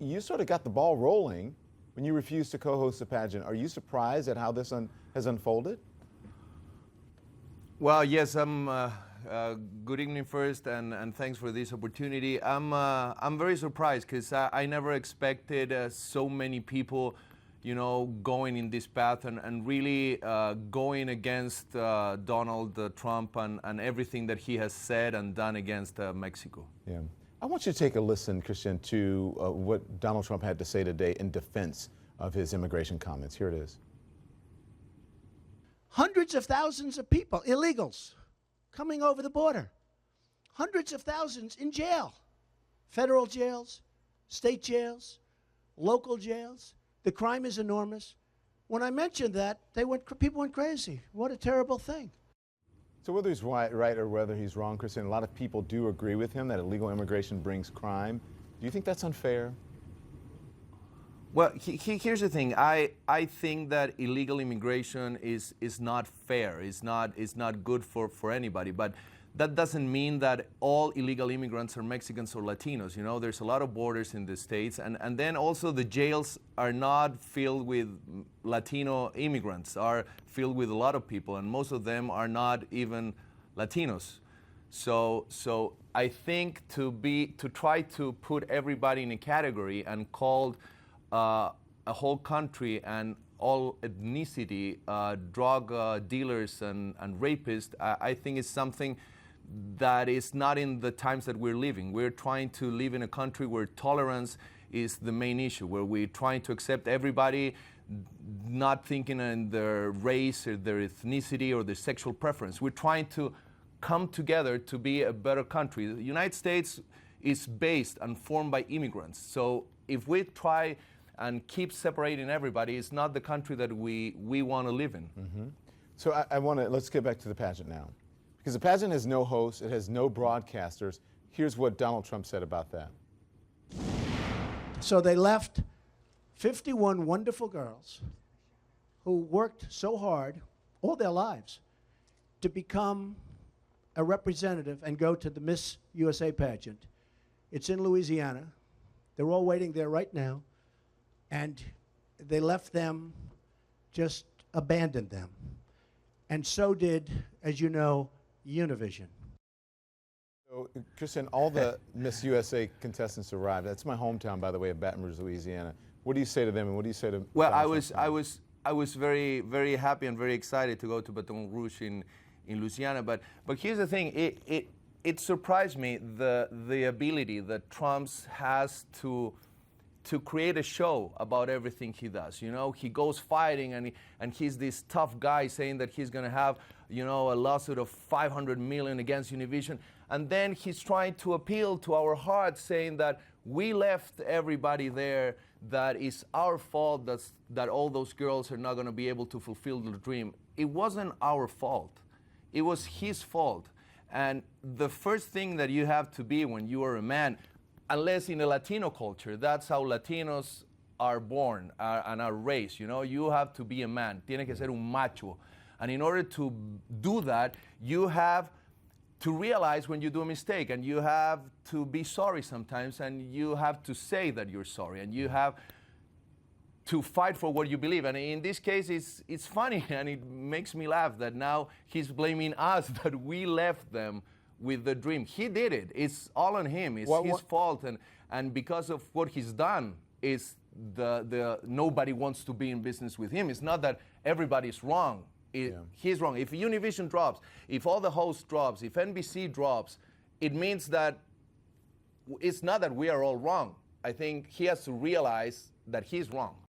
you sort of got the ball rolling when you refused to co-host the pageant. Are you surprised at how this has unfolded? Well, yes, good evening first, and thanks for this opportunity. I'm very surprised because I never expected so many people, going in this path and really going against Donald Trump and everything that he has said and done against Mexico. Yeah. I want you to take a listen, Christian, to what Donald Trump had to say today in defense of his immigration comments. Here it is. Hundreds of thousands of people, illegals, coming over the border. Hundreds of thousands in jail. Federal jails, state jails, local jails. The crime is enormous. When I mentioned that, people went crazy. What a terrible thing. So whether he's right or whether he's wrong, Christian, a lot of people do agree with him that illegal immigration brings crime. Do you think that's unfair? Well, here's the thing. I think that illegal immigration is not fair. It's not good for anybody. But that doesn't mean that all illegal immigrants are Mexicans or Latinos. There's a lot of borders in the States. And then also the jails are not filled with Latino immigrants, are filled with a lot of people. And most of them are not even Latinos. So I think to try to put everybody in a category and called a whole country and all ethnicity drug dealers and rapists, I think is something that is not in the times that we're living. We're trying to live in a country where tolerance is the main issue, where we're trying to accept everybody, not thinking in their race or their ethnicity or their sexual preference. We're trying to come together to be a better country. The United States is based and formed by immigrants. So if we try and keep separating everybody, it's not the country that we want to live in. Mm-hmm. So let's get back to the pageant now. Because the pageant has no host, it has no broadcasters. Here's what Donald Trump said about that. So they left 51 wonderful girls who worked so hard all their lives to become a representative and go to the Miss USA pageant. It's in Louisiana. They're all waiting there right now. And they left them, just abandoned them. And so did, as you know, Univision. So, Christian, all the Miss USA contestants arrived. That's my hometown, by the way, of Baton Rouge, Louisiana. What do you say to them, and what do you say to? Well, I was very, very happy and very excited to go to Baton Rouge in Louisiana. But here's the thing: it surprised me the ability that Trump has to create a show about everything he does. He goes fighting and he's this tough guy saying that he's going to have, a lawsuit of $500 million against Univision. And then he's trying to appeal to our hearts, saying that we left everybody there, that it's our fault that all those girls are not going to be able to fulfill their dream. It wasn't our fault. It was his fault. And the first thing that you have to be when you are a man, unless in a Latino culture, that's how Latinos are born and are raised. You have to be a man. Tiene que ser un macho. And in order to do that, you have to realize when you do a mistake, and you have to be sorry sometimes, and you have to say that you're sorry, and you have to fight for what you believe. And in this case, it's funny, and it makes me laugh that now he's blaming us that we left them with the dream. He did it. It's all on him. It's his fault, and because of what he's done, is the nobody wants to be in business with him. It's not that everybody's wrong. He's wrong. If Univision drops, if all the hosts drops, if NBC drops, it means that it's not that we are all wrong. I think he has to realize that he's wrong.